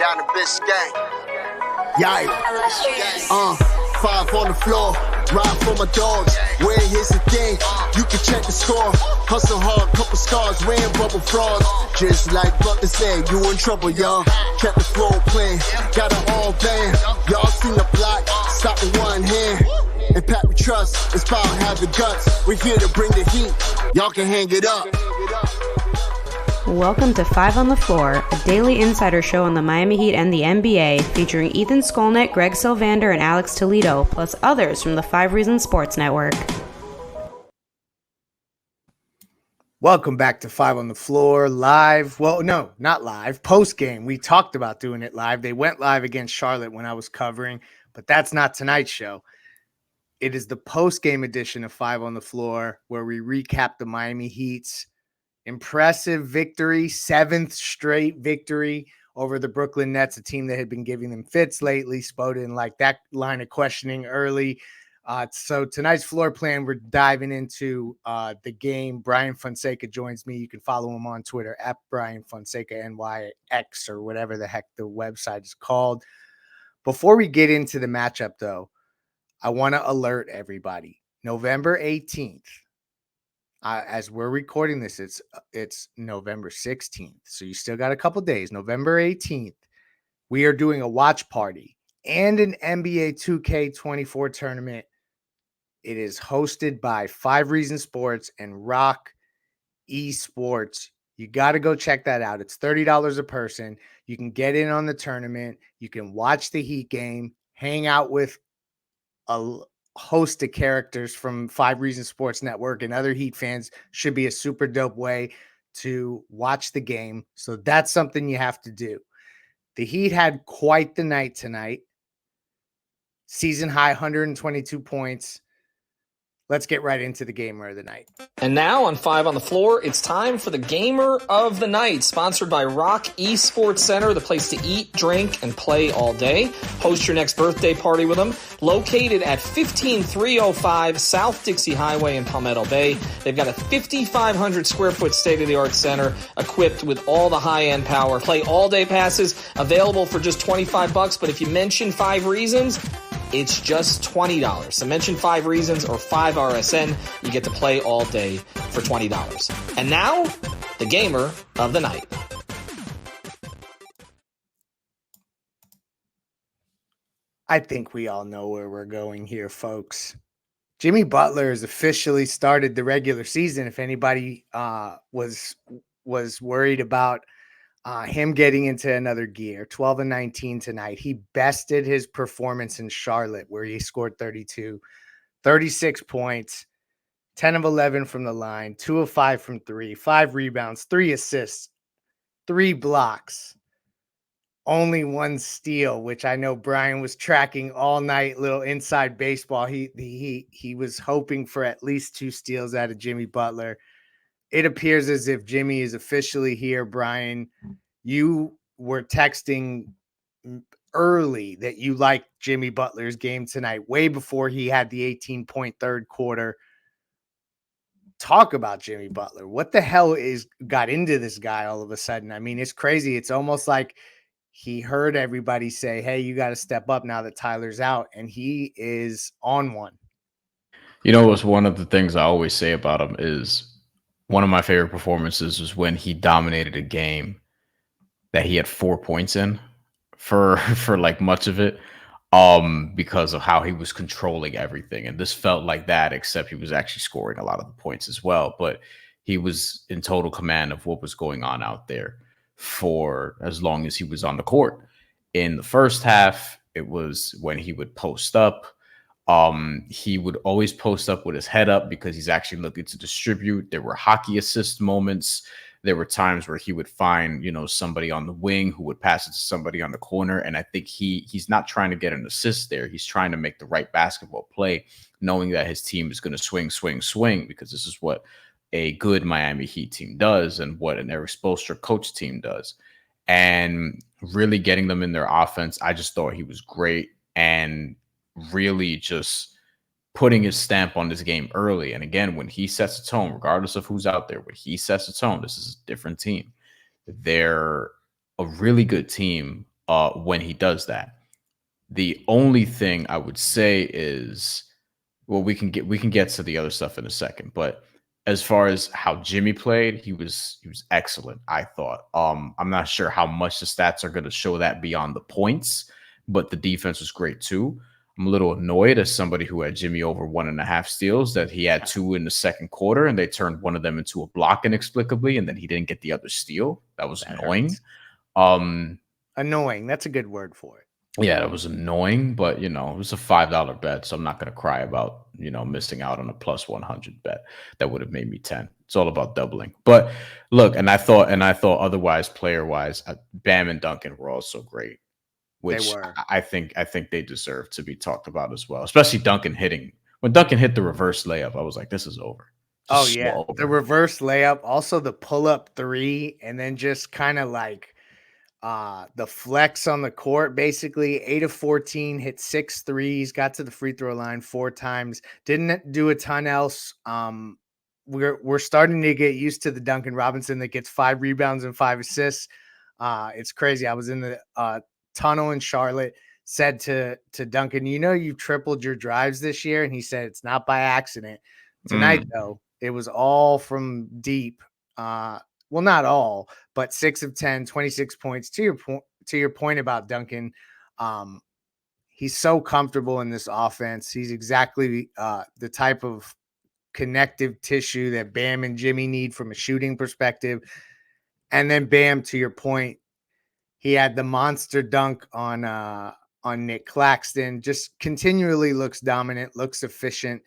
down to Biscayne. Yikes. 5 on the floor, ride for my dogs. Where here's the thing, you can check the score. Hustle hard, couple scars, wearing bubble frogs. Just like Butler said, you in trouble, y'all. Kept the flow playing, got it all banned. Y'all seen the block, stop with one hand. And Pat we trust, it's power, have the guts. We're here to bring the heat, y'all can hang it up. Welcome to 5 on the Floor, a daily insider show on the Miami Heat and the NBA, featuring Ethan Skolnick, Greg Sylvander, and Alex Toledo, plus others from the 5 Reasons Sports Network. Welcome back to 5 on the Floor, live. Well, no, not live, post-game. We talked about doing it live. They went live against Charlotte when I was covering, but that's not tonight's show. It is the post-game edition of 5 on the Floor, where we recap the Miami Heat's impressive victory, 7th straight victory over the Brooklyn Nets, a team that had been giving them fits lately. Spo didn't like that line of questioning early. So tonight's floor plan, we're diving into the game. Bryan Fonseca joins me. You can follow him on Twitter at Bryan Fonseca NYX or whatever the heck the website is called. Before we get into the matchup, though, I want to alert everybody. November 18th. As we're recording this, it's November 16th. So you still got a couple days. November 18th, we are doing a watch party and an NBA 2K24 tournament. It is hosted by 5 Reasons Sports and Rock Esports. You got to go check that out. It's $30 a person. You can get in on the tournament. You can watch the Heat game, hang out with a host of characters from 5 Reasons Sports Network and other Heat fans. Should be a super dope way to watch the game. So that's something you have to do. The Heat had quite the night tonight. Season high 122 points. Let's get right into the gamer of the night. And now on 5 on the Floor, it's time for the Gamer of the Night, sponsored by Rock Esports Center, the place to eat, drink, and play all day. Host your next birthday party with them. Located at 15305 South Dixie Highway in Palmetto Bay. They've got a 5,500 square foot state-of-the-art center equipped with all the high-end power. Play all-day passes available for just $25, but if you mention 5 Reasons, it's just $20. So mention 5 Reasons or 5RSN. You get to play all day for $20. And now, the Gamer of the Night. I think we all know where we're going here, folks. Jimmy Butler has officially started the regular season. If anybody was worried about him getting into another gear, 12-19 tonight. He bested his performance in Charlotte, where he scored 32, 36 points, 10 of 11 from the line, 2 of 5 from 3, 5 rebounds, 3 assists, 3 blocks, only 1 steal, which I know Brian was tracking all night, little inside baseball. He was hoping for at least 2 steals out of Jimmy Butler. It appears as if Jimmy is officially here, Brian. You were texting early that you liked Jimmy Butler's game tonight, way before he had the 18-point third quarter. Talk about Jimmy Butler. What the hell got into this guy all of a sudden? I mean, it's crazy. It's almost like he heard everybody say, hey, you got to step up now that Tyler's out, and he is on one. You know, it's one of the things I always say about him is one of my favorite performances was when he dominated a game that he had 4 points in for like much of it, because of how he was controlling everything. And this felt like that, except he was actually scoring a lot of the points as well. But he was in total command of what was going on out there for as long as he was on the court. In the first half, it was when he would post up. He would always post up with his head up because he's actually looking to distribute. There were hockey assist moments. There were times where he would find, somebody on the wing who would pass it to somebody on the corner. And I think he's not trying to get an assist there. He's trying to make the right basketball play, knowing that his team is going to swing, because this is what a good Miami Heat team does and what an Eric Spoelstra coach team does. And really getting them in their offense, I just thought he was great. And really just putting his stamp on this game early. And again, when he sets a tone, regardless of who's out there, when he sets a tone, this is a different team. They're a really good team when he does that. The only thing I would say is, well, we can get to the other stuff in a second, but as far as how Jimmy played, he was excellent, I thought. I'm not sure how much the stats are going to show that beyond the points, but the defense was great too. I'm a little annoyed as somebody who had Jimmy over 1.5 steals that he had 2 in the second quarter and they turned one of them into a block inexplicably, and then he didn't get the other steal. That was annoying. Annoying. That's a good word for it. Yeah, that was annoying, but it was a $5 bet, so I'm not going to cry about missing out on a plus 100 bet that would have made me 10. It's all about doubling. But look, and I thought otherwise, player wise, Bam and Duncan were also great, which I think they deserve to be talked about as well. Especially Duncan hitting. When Duncan hit the reverse layup, I was like, this is over. The reverse layup, also the pull up 3, and then just kind of like the flex on the court, basically 8 of 14, hit 6 threes, got to the free throw line 4 times, didn't do a ton else. We're starting to get used to the Duncan Robinson that gets 5 rebounds and 5 assists. It's crazy. I was in the tunnel in Charlotte, said to Duncan, you've tripled your drives this year, and he said it's not by accident. Tonight though, it was all from deep. Well, not all, but 6 of 10, 26 points. To your point about Duncan, he's so comfortable in this offense. He's exactly the type of connective tissue that Bam and Jimmy need from a shooting perspective. And then Bam, to your point, he had the monster dunk on Nick Claxton. Just continually looks dominant, looks efficient.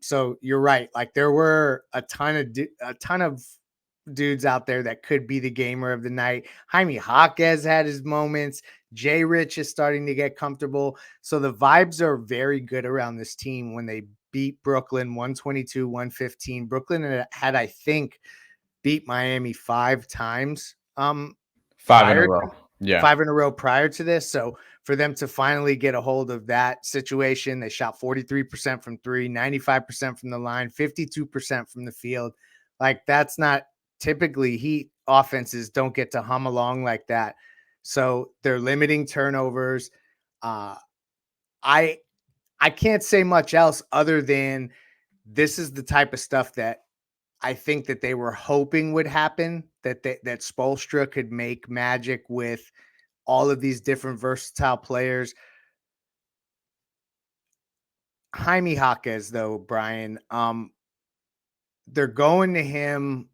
So you're right. Like there were a ton of dudes out there that could be the gamer of the night. Jaime Jaquez had his moments. Jay Rich is starting to get comfortable. So the vibes are very good around this team when they beat Brooklyn 122-115. Brooklyn had, I think, beat Miami 5 times. 5 in a row. Yeah. 5 in a row prior to this. So for them to finally get a hold of that situation, they shot 43% from 3, 95% from the line, 52% from the field. Like that's not typically Heat offenses don't get to hum along like that. So they're limiting turnovers. I can't say much else other than this is the type of stuff that I think that they were hoping would happen, that Spoelstra could make magic with all of these different versatile players. Jaime Jaquez, though, Brian, they're going to him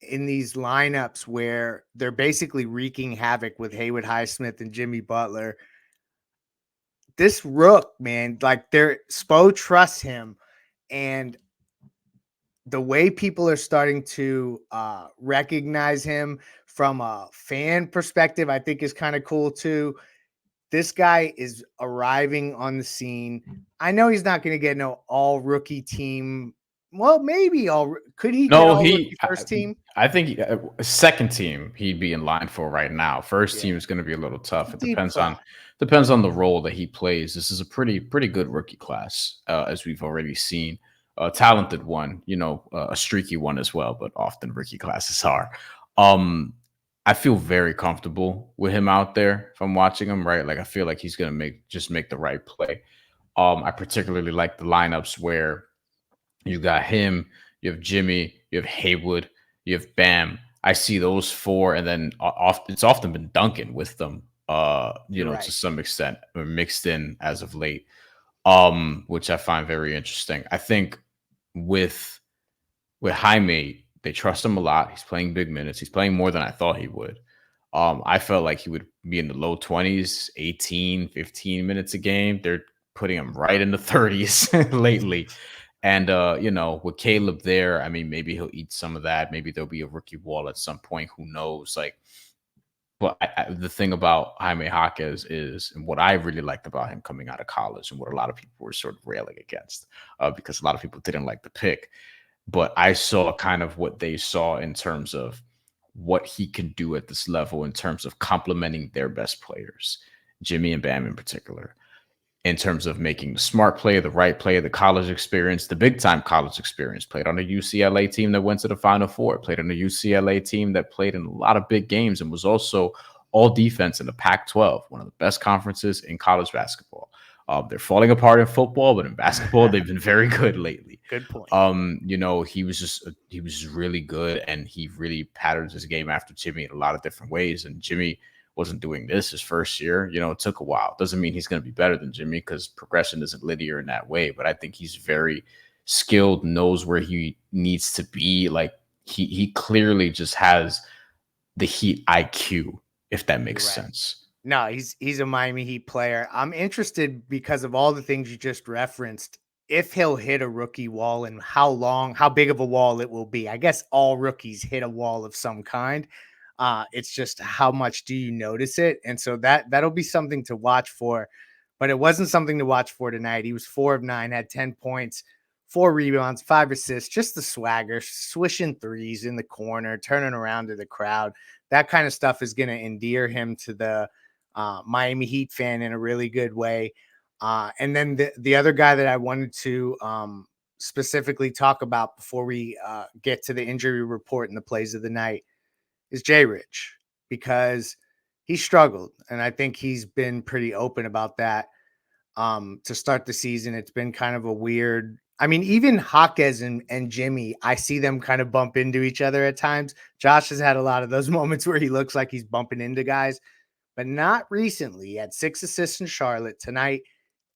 in these lineups where they're basically wreaking havoc with Haywood Highsmith and Jimmy Butler. This rook, man, like Spo trusts him, and the way people are starting to recognize him from a fan perspective, I think is kind of cool too. This guy is arriving on the scene. I know he's not going to get no all rookie team. Well, maybe could he? No, first team. I think second team he'd be in line for right now. First team is going to be a little tough. It depends on the role that he plays. This is a pretty good rookie class, as we've already seen. A talented one, a streaky one as well, but often rookie classes are. I feel very comfortable with him out there if I'm watching him, right? Like I feel like he's going to make the right play. I particularly like the lineups where you got him, you have Jimmy, you have Haywood, you have Bam. I see those 4, and then it's often been Duncan with them, to some extent, or mixed in as of late, which I find very interesting. I think with Jaime, they trust him a lot. He's playing big minutes. He's playing more than I thought he would. I felt like he would be in the low 20s, 18, 15 minutes a game. They're putting him right in the 30s lately. And, with Caleb there, I mean, maybe he'll eat some of that. Maybe there'll be a rookie wall at some point. Who knows? But the thing about Jaime Jaquez is, and what I really liked about him coming out of college, and what a lot of people were sort of railing against, because a lot of people didn't like the pick. But I saw kind of what they saw in terms of what he can do at this level in terms of complementing their best players, Jimmy and Bam in particular, in terms of making the smart play, the right play, the college experience, the big-time college experience. Played on a UCLA team that went to the Final Four, played on a UCLA team that played in a lot of big games and was also all defense in the Pac-12, one of the best conferences in college basketball. They're falling apart in football, but in basketball, they've been very good lately. Good point. He was really good, and he really patterns his game after Jimmy in a lot of different ways. And Jimmy wasn't doing this his first year. It took a while. Doesn't mean he's going to be better than Jimmy, because progression isn't linear in that way. But I think he's very skilled, knows where he needs to be. Like he clearly just has the Heat IQ, if that makes sense. No, he's a Miami Heat player. I'm interested because of all the things you just referenced, if he'll hit a rookie wall and how big of a wall it will be. I guess all rookies hit a wall of some kind. It's just how much do you notice it? And so that'll be something to watch for, but it wasn't something to watch for tonight. He was 4 of 9, had 10 points, 4 rebounds, 5 assists, just the swagger, swishing threes in the corner, turning around to the crowd. That kind of stuff is going to endear him to the Miami Heat fan in a really good way. And then the other guy that I wanted to specifically talk about before we get to the injury report and the plays of the night is Jay Rich, because he struggled. And I think he's been pretty open about that to start the season. It's been kind of a weird, even Jaquez and Jimmy, I see them kind of bump into each other at times. Josh has had a lot of those moments where he looks like he's bumping into guys, but not recently. He had 6 assists in Charlotte tonight,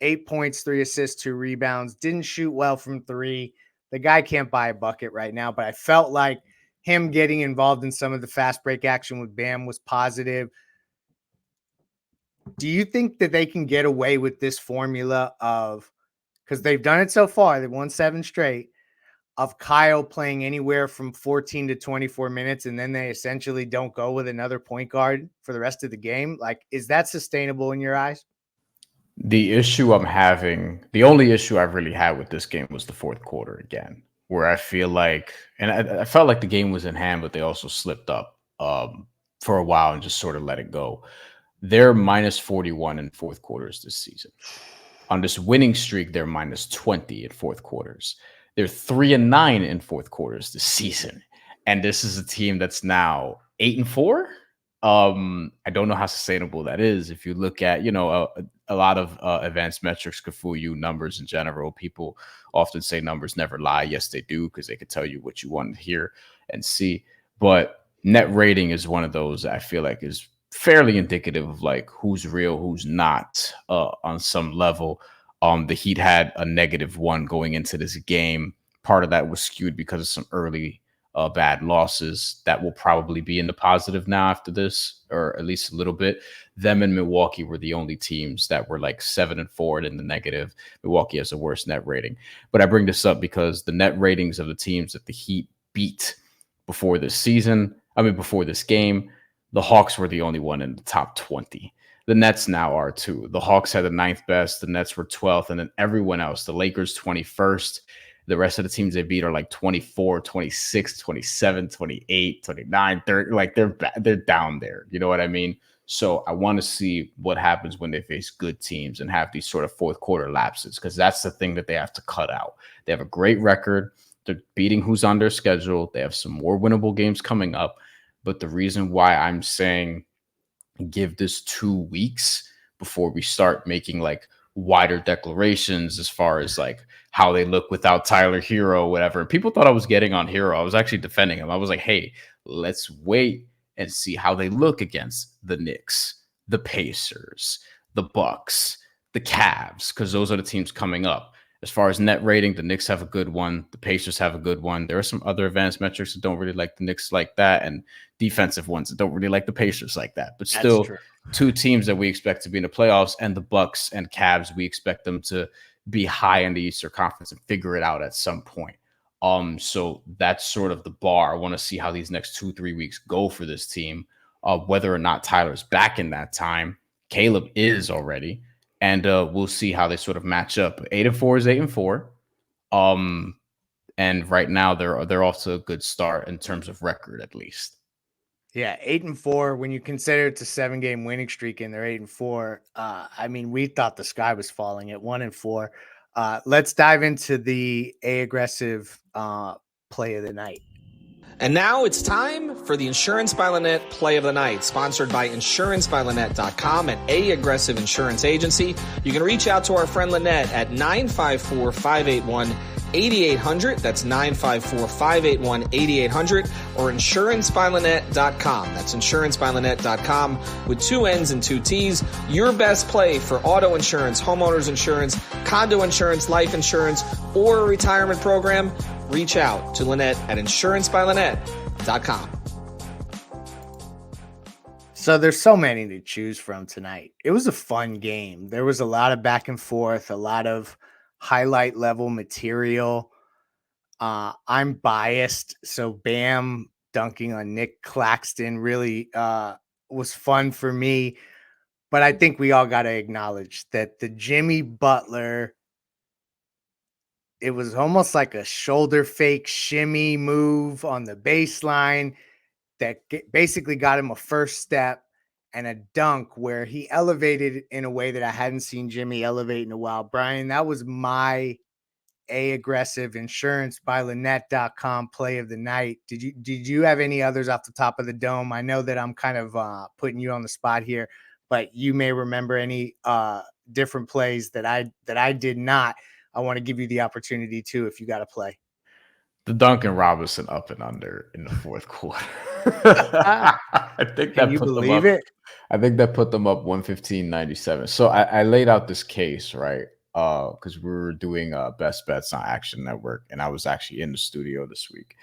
8 points, 3 assists, 2 rebounds, didn't shoot well from 3. The guy can't buy a bucket right now, but I felt like him getting involved in some of the fast break action with Bam was positive. Do you think that they can get away with this formula of, because they've done it so far, they've won 7 straight, of Kyle playing anywhere from 14 to 24 minutes, and then they essentially don't go with another point guard for the rest of the game? Like, is that sustainable in your eyes? The only issue I've really had with this game was the fourth quarter again, where I feel like, and I felt like the game was in hand, but they also slipped up for a while and just sort of let it go. They're minus 41 in fourth quarters this season. On this winning streak, they're minus 20 in fourth quarters. They're 3-9 in fourth quarters this season. And this is a team that's now 8-4. I don't know how sustainable that is. If you look at, a lot of advanced metrics could fool you. Numbers in general, people often say numbers never lie. Yes, they do, because they could tell you what you want to hear and see. But net rating is one of those I feel like is fairly indicative of like who's real, who's not on some level. The Heat had a -1 going into this game. Part of that was skewed because of some early bad losses that will probably be in the positive now after this, or at least a little bit. Them and Milwaukee were the only teams that were like 7-4 and in the negative. Milwaukee has the worst net rating. But I bring this up because the net ratings of the teams that the Heat beat before this game, the Hawks were the only one in the top 20. The Nets now are too. The Hawks had the 9th best. The Nets were 12th. And then everyone else, the Lakers 21st. The rest of the teams they beat are like 24, 26, 27, 28, 29, 30. Like they're down there. You know what I mean? So I want to see what happens when they face good teams and have these sort of fourth quarter lapses, because that's the thing that they have to cut out. They have a great record. They're beating who's on their schedule. They have some more winnable games coming up. But the reason why I'm saying give this 2 weeks before we start making like wider declarations as far as like how they look without Tyler Herro, whatever. People thought I was getting on Herro. I was actually defending him. I was like, hey, let's wait and see how they look against the Knicks, the Pacers, the Bucks, the Cavs, because those are the teams coming up. As far as net rating, the Knicks have a good one. The Pacers have a good one. There are some other advanced metrics that don't really like the Knicks like that, and defensive ones that don't really like the Pacers like that. But still, two teams that we expect to be in the playoffs, and the Bucks and Cavs, we expect them to be high in the Eastern Conference and figure it out at some point. So that's sort of the bar. I want to see how these next 2-3 weeks go for this team, whether or not Tyler's back in that time. Caleb is already. And we'll see how they sort of match up. 8-4 is 8-4. And right now they're off to a good start in terms of record, at least. Yeah, 8-4. When you consider it's a 7-game winning streak and they're 8-4, we thought the sky was falling at 1-4. Let's dive into the aggressive play of the night. And now it's time for the Insurance by Lynette Play of the Night, sponsored by InsuranceByLynette.com, an A-aggressive insurance agency. You can reach out to our friend Lynette at 954-581-8800. That's 954-581-8800, or InsuranceByLynette.com. That's InsuranceByLynette.com with 2 N's and 2 T's. Your best play for auto insurance, homeowners insurance, condo insurance, life insurance, or a retirement program. Reach out to Lynette at InsuranceByLynette.com. So there's so many to choose from tonight. It was a fun game. There was a lot of back and forth, a lot of highlight level material. I'm biased, so Bam dunking on Nick Claxton really was fun for me. But I think we all got to acknowledge that the Jimmy Butler, it was almost like a shoulder fake shimmy move on the baseline that basically got him a first step and a dunk where he elevated in a way that I hadn't seen Jimmy elevate in a while. Brian, that was my aggressive InsuranceByLynette.com play of the night. Did you have any others off the top of the dome? I know that I'm kind of putting you on the spot here, but you may remember any different plays that I did not. I want to give you the opportunity to, if you got to play. The Duncan Robinson up and under in the fourth quarter. I think Can that you put them believe up. it? I think that put them up 115-97. So I laid out this case, right? Because we were doing best bets on Action Network, and I was actually in the studio this week.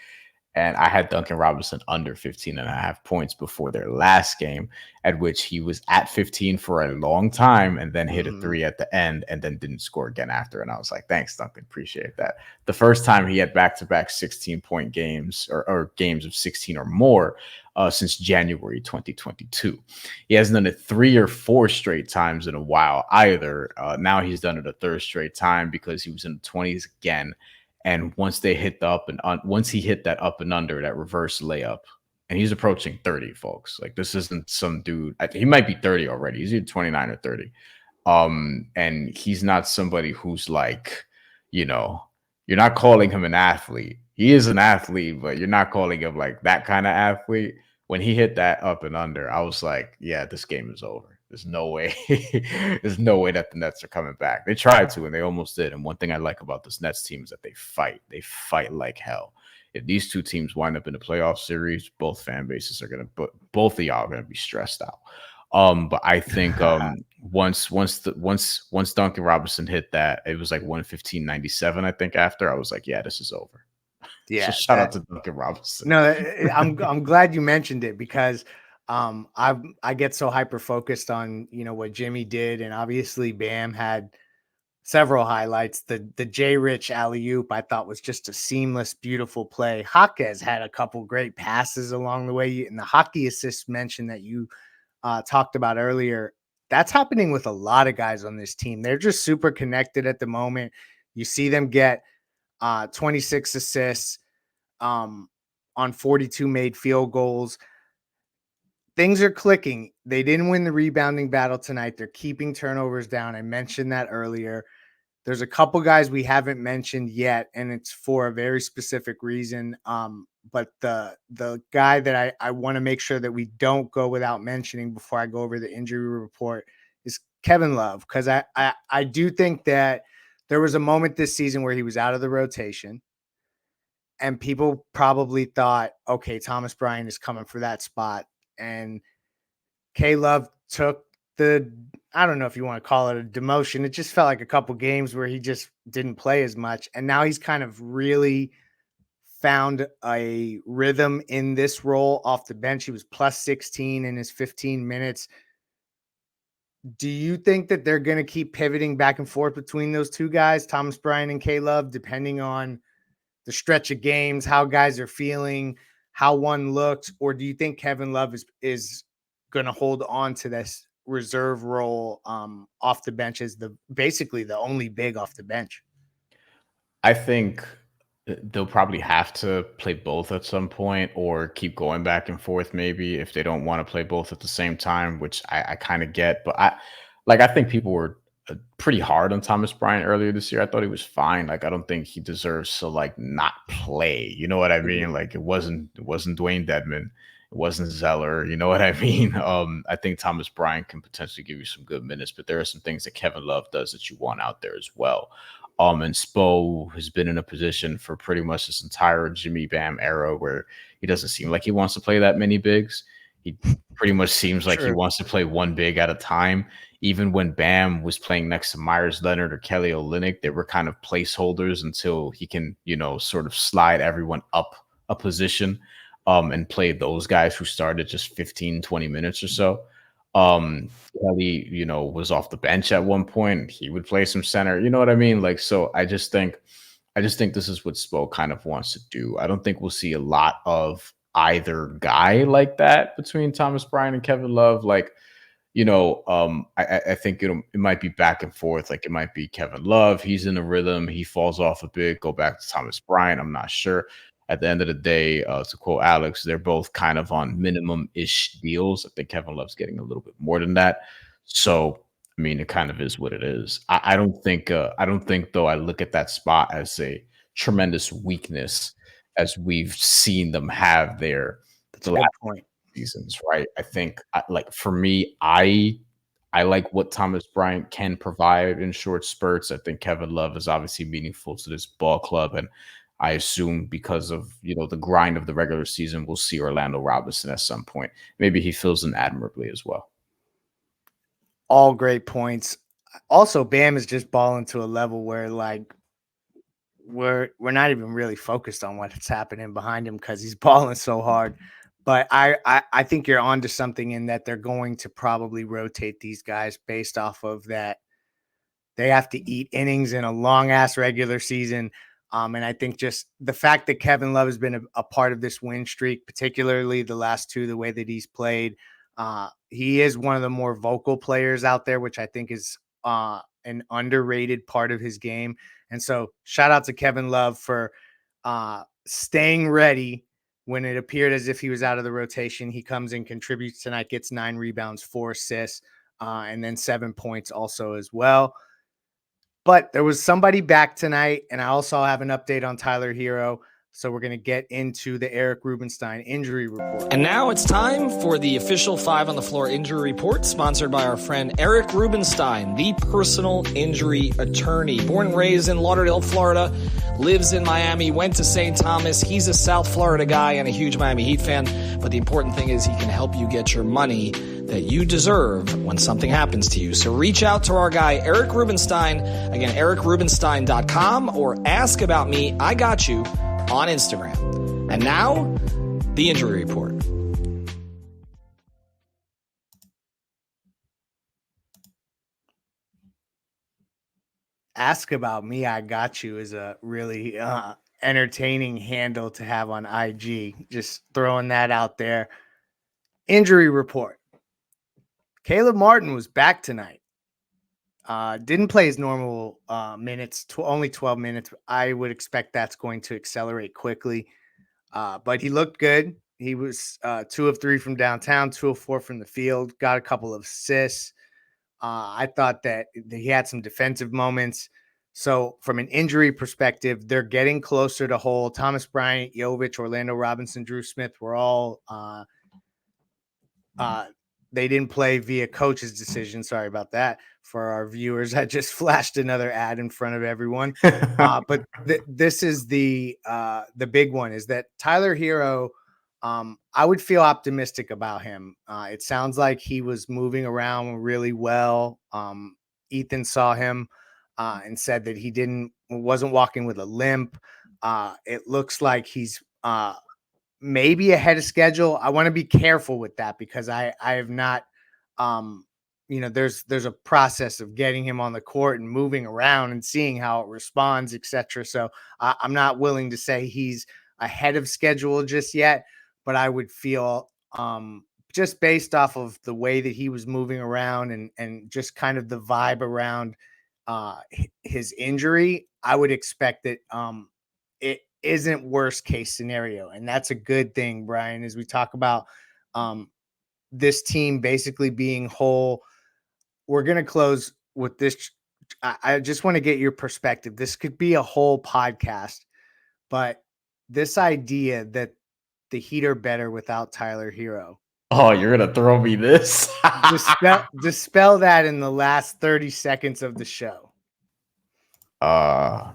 And I had Duncan Robinson under 15.5 points before their last game, at which he was at 15 for a long time and then hit a 3 at the end and then didn't score again after. And I was like, thanks, Duncan. Appreciate that. The first time he had back-to-back 16-point games or games of 16 or more since January 2022. He hasn't done it 3 or 4 straight times in a while either. Now he's done it a third straight time because he was in the 20s again. And once they hit once he hit that up and under, that reverse layup, and he's approaching 30, folks. Like, this isn't some dude. He might be 30 already. He's either 29 or 30. And he's not somebody who's like, you're not calling him an athlete. He is an athlete, but you're not calling him like that kind of athlete. When he hit that up and under, I was like, yeah, this game is over. There's no way. There's no way that the Nets are coming back. They tried to, and they almost did. And one thing I like about this Nets team is that they fight. They fight like hell. If these two teams wind up in the playoff series, both fan bases are both of y'all are gonna be stressed out. But I think once Duncan Robinson hit that, it was like 115-97. I think after I was like, yeah, this is over. Yeah, so shout out to Duncan Robinson. No, I'm glad you mentioned it because I get so hyper focused on what Jimmy did, and obviously Bam had several highlights. The J Rich alley-oop I thought was just a seamless, beautiful play. Jaquez had a couple great passes along the way, and the hockey assist mention that you talked about earlier, that's happening with a lot of guys on this team. They're just super connected at the moment. You see them get 26 assists on 42 made field goals. Things are clicking. They didn't win the rebounding battle tonight. They're keeping turnovers down. I mentioned that earlier. There's a couple guys we haven't mentioned yet, and it's for a very specific reason. But the guy that I want to make sure that we don't go without mentioning before I go over the injury report is Kevin Love, because I do think that there was a moment this season where he was out of the rotation, and people probably thought, okay, Thomas Bryant is coming for that spot. And K Love took I don't know if you want to call it a demotion. It just felt like a couple games where he just didn't play as much. And now he's kind of really found a rhythm in this role off the bench. He was plus 16 in his 15 minutes. Do you think that they're going to keep pivoting back and forth between those two guys, Thomas Bryant and K Love, depending on the stretch of games, how guys are feeling, how one looks? Or do you think Kevin Love is going to hold on to this reserve role off the bench as basically the only big off the bench? I think they'll probably have to play both at some point, or keep going back and forth maybe if they don't want to play both at the same time, which I kind of get. But I think people were pretty hard on Thomas Bryant earlier this year. I thought he was fine. Like, I don't think he deserves to like not play. You know what I mean? Like, it wasn't Dwayne Dedman. It wasn't Zeller. You know what I mean? I think Thomas Bryant can potentially give you some good minutes, but there are some things that Kevin Love does that you want out there as well. And Spo has been in a position for pretty much this entire Jimmy Bam era where he doesn't seem like he wants to play that many bigs. He pretty much seems like he wants to play one big at a time. Even when Bam was playing next to Myers Leonard or Kelly Olynyk, they were kind of placeholders until he can, sort of slide everyone up a position and play those guys who started just 15, 20 minutes or so. Kelly, was off the bench at one point. He would play some center. You know what I mean? Like, so I just think this is what Spo kind of wants to do. I don't think we'll see a lot of either guy like that between Thomas Bryant and Kevin Love. Like, I think it might be back and forth. Like, it might be Kevin Love. He's in a rhythm. He falls off a bit. Go back to Thomas Bryant. I'm not sure. At the end of the day, to quote Alex, they're both kind of on minimum-ish deals. I think Kevin Love's getting a little bit more than that. So, I mean, it kind of is what it is. I don't think though, I look at that spot as a tremendous weakness as we've seen them have there the last point seasons, right? I think, for me, I like what Thomas Bryant can provide in short spurts. I think Kevin Love is obviously meaningful to this ball club, and I assume because of the grind of the regular season, we'll see Orlando Robinson at some point. Maybe he fills in admirably as well. All great points. Also, Bam is just balling to a level where we're not even really focused on what's happening behind him because he's balling so hard. But I think you're onto something in that they're going to probably rotate these guys based off of that. They have to eat innings in a long ass regular season. And I think just the fact that Kevin Love has been a part of this win streak, particularly the last two, the way that he's played, he is one of the more vocal players out there, which I think is an underrated part of his game. And so shout out to Kevin Love for staying ready when it appeared as if he was out of the rotation. He comes in, contributes tonight, gets 9 rebounds, 4 assists, and then 7 points also as well. But there was somebody back tonight, and I also have an update on Tyler Herro. So we're going to get into the Eric Rubenstein injury report. And now it's time for the official 5 on the Floor injury report, sponsored by our friend Eric Rubenstein, the personal injury attorney. Born and raised in Lauderdale, Florida, lives in Miami, went to St. Thomas. He's a South Florida guy and a huge Miami Heat fan. But the important thing is he can help you get your money that you deserve when something happens to you. So reach out to our guy, Eric Rubenstein. Again, ericrubenstein.com, or ask about me. I got you on Instagram. And now, the injury report. Ask about me, I got you is a really entertaining handle to have on IG. Just throwing that out there. Injury report. Caleb Martin was back tonight. Didn't play his normal minutes, only 12 minutes. I would expect that's going to accelerate quickly. But he looked good. He was 2 of 3 from downtown, 2 of 4 from the field, got a couple of assists. I thought that he had some defensive moments. So from an injury perspective, they're getting closer to whole. Thomas Bryant, Jovic, Orlando Robinson, Drew Smith were all they didn't play via coach's decision. Sorry about that for our viewers. I just flashed another ad in front of everyone. But this is the big one, is that Tyler Herro, I would feel optimistic about him. It sounds like he was moving around really well. Ethan saw him and said that he wasn't walking with a limp. It looks like he's maybe ahead of schedule. I want to be careful with that because I have not, there's a process of getting him on the court and moving around and seeing how it responds, etc. So I'm not willing to say he's ahead of schedule just yet, but I would feel just based off of the way that he was moving around and just kind of the vibe around his injury, I would expect that it isn't worst case scenario. And that's a good thing, Brian, as we talk about this team basically being whole. We're going to close with this I just want to get your perspective. This could be a whole podcast, but this idea that the Heat are better without Tyler Herro. Oh, you're gonna throw me this? Dispel that in the last 30 seconds of the show.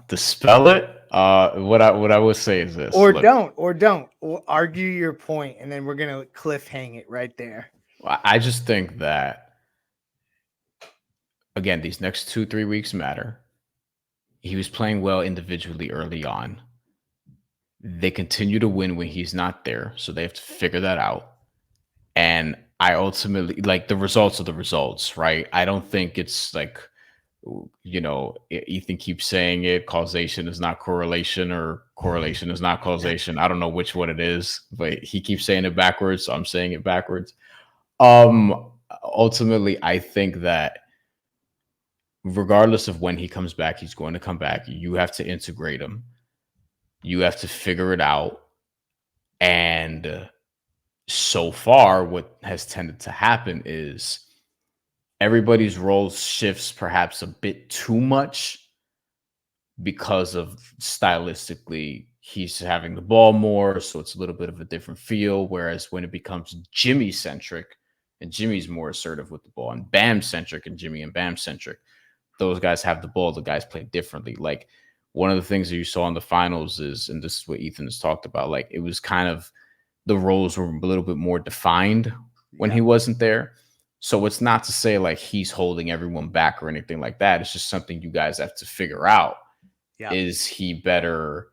Dispel it. What I would say is this. Or don't. We'll argue your point, and then we're gonna cliffhang it right there. I just think that, again, these next 2-3 weeks matter. He was playing well individually early on. They continue to win when he's not there, so they have to figure that out. And I ultimately, like, the results are the results, right? I don't think it's like, Ethan keeps saying it, causation is not correlation, or correlation is not causation. I don't know which one it is, but he keeps saying it backwards, so I'm saying it backwards. Ultimately, I think that regardless of when he comes back, he's going to come back. You have to integrate him. You have to figure it out. And so far, what has tended to happen is everybody's role shifts perhaps a bit too much because of stylistically he's having the ball more, so it's a little bit of a different feel. Whereas when it becomes Jimmy centric and Jimmy's more assertive with the ball, and Bam centric and Jimmy and Bam centric, those guys have the ball. The guys play differently. Like, one of the things that you saw in the finals is, and this is what Ethan has talked about, like, it was kind of, the roles were a little bit more defined when he wasn't there. So it's not to say like he's holding everyone back or anything like that. It's just something you guys have to figure out. Yeah. Is he better?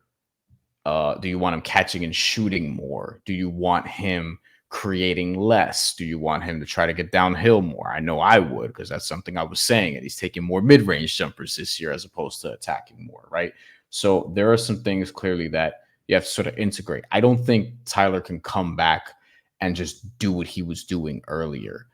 Do you want him catching and shooting more? Do you want him creating less? Do you want him to try to get downhill more? I know I would, because that's something I was saying. And he's taking more mid-range jumpers this year as opposed to attacking more, right? So there are some things clearly that you have to sort of integrate. I don't think Tyler can come back and just do what he was doing earlier,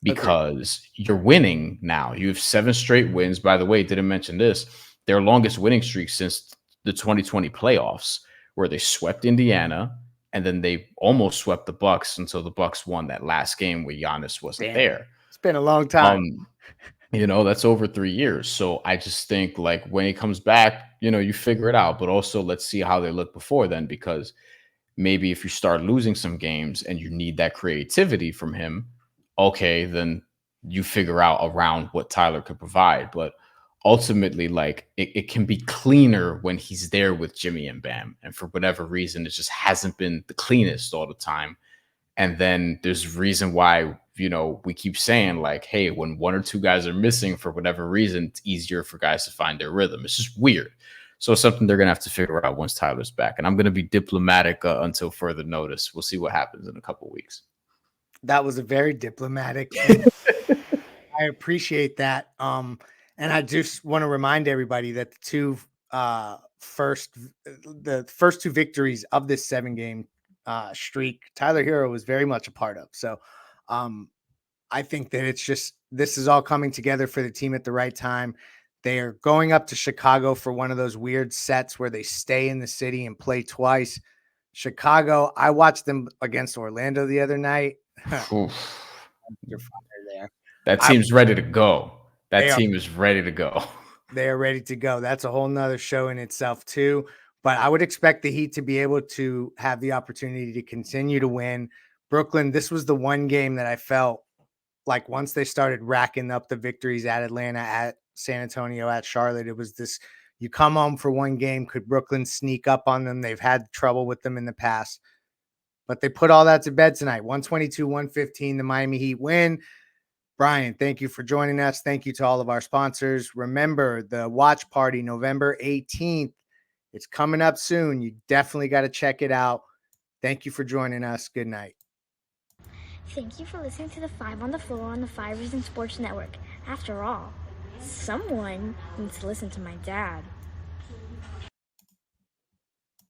because you're winning now. You have 7 straight wins. By the way, didn't mention this, their longest winning streak since the 2020 playoffs, where they swept Indiana and then they almost swept the Bucks until the Bucks won that last game where Giannis wasn't there. It's been a long time. That's over 3 years. So I just think, like, when he comes back, you figure it out. But also, let's see how they look before then, because maybe if you start losing some games and you need that creativity from him, okay, then you figure out around what Tyler could provide. But ultimately, like, it can be cleaner when he's there with Jimmy and Bam. And for whatever reason, it just hasn't been the cleanest all the time. And then there's reason why, we keep saying, like, hey, when 1 or 2 guys are missing for whatever reason, it's easier for guys to find their rhythm. It's just weird. So it's something they're going to have to figure out once Tyler's back. And I'm going to be diplomatic until further notice. We'll see what happens in a couple of weeks. That was a very diplomatic. I appreciate that. And I just want to remind everybody that the first 2 victories of this 7-game streak, Tyler Herro was very much a part of. So I think that it's just, this is all coming together for the team at the right time. They are going up to Chicago for one of those weird sets where they stay in the city and play twice. Chicago, I watched them against Orlando the other night. There. That team's ready to go. That team is ready to go. They are ready to go. That's a whole nother show in itself too. But I would expect the Heat to be able to have the opportunity to continue to win. Brooklyn, this was the one game that I felt like once they started racking up the victories at Atlanta, at San Antonio, at Charlotte, it was this, you come home for one game, could Brooklyn sneak up on them? They've had trouble with them in the past. But they put all that to bed tonight. 122-115, the Miami Heat win. Bryan, thank you for joining us. Thank you to all of our sponsors. Remember, the watch party, November 18th. It's coming up soon. You definitely got to check it out. Thank you for joining us. Good night. Thank you for listening to the 5 on the Floor on the 5 Reasons Sports Network. After all, someone needs to listen to my dad.